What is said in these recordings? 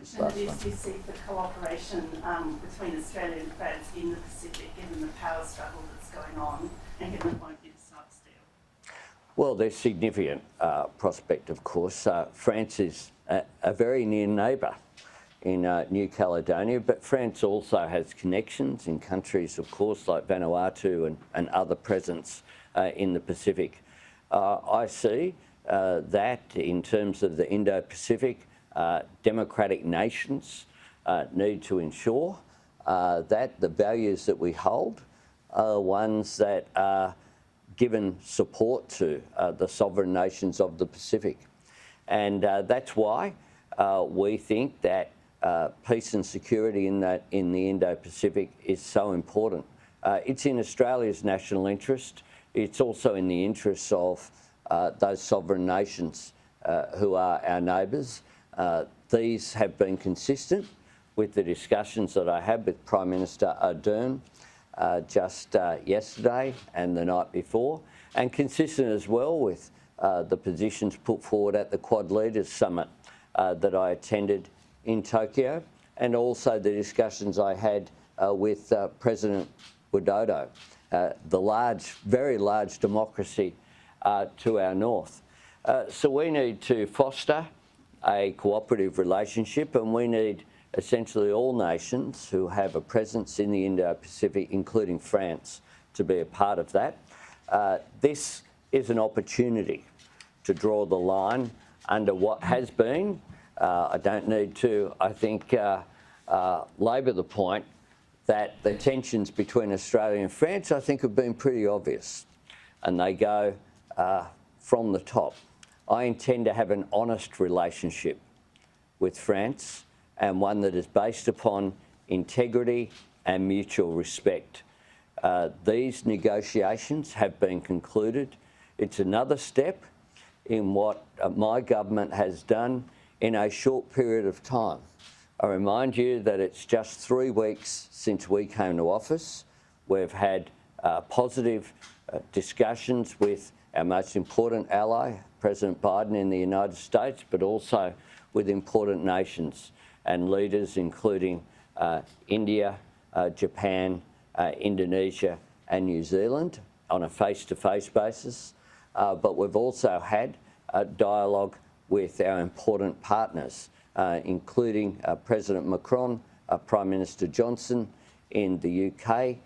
opportunities do you see for cooperation between Australia and France in the Pacific, given the power struggle that's going on and given the won't be a Sykes deal? Well, there's significant prospect, of course. France is a very near neighbour in New Caledonia, but France also has connections in countries, of course, like Vanuatu and other presence in the Pacific. I see that in terms of the Indo-Pacific, democratic nations need to ensure that the values that we hold are ones that are given support to the sovereign nations of the Pacific. And that's why we think that peace and security in the Indo-Pacific is so important. It's in Australia's national interest. It's also in the interests of those sovereign nations who are our neighbours. These have been consistent with the discussions that I had with Prime Minister Ardern just yesterday and the night before, and consistent as well with the positions put forward at the Quad Leaders Summit that I attended in Tokyo, and also the discussions I had with President Widodo, the very large democracy to our north. So we need to foster a cooperative relationship, and we need essentially all nations who have a presence in the Indo-Pacific, including France, to be a part of that. This is an opportunity to draw the line under what has been. I don't need to, I think, labour the point that the tensions between Australia and France, I think, have been pretty obvious, and they go from the top. I intend to have an honest relationship with France, and one that is based upon integrity and mutual respect. These negotiations have been concluded. It's another step in what my government has done in a short period of time. I remind you that it's just 3 weeks since we came to office. We've had positive discussions with our most important ally, President Biden in the United States, but also with important nations and leaders including India, Japan, Indonesia and New Zealand on a face-to-face basis. But we've also had a dialogue with our important partners, including President Macron, Prime Minister Johnson in the UK,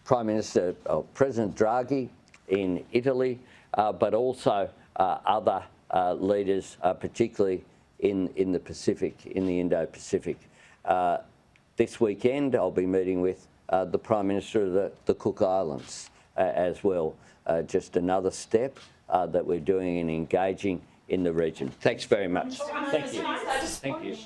President Draghi in Italy, but also other leaders, particularly in the Pacific, in the Indo-Pacific. This weekend, I'll be meeting with the Prime Minister of the Cook Islands as well. Just another step that we're doing in engaging in the region. Thanks very much. Thank you. Thank you.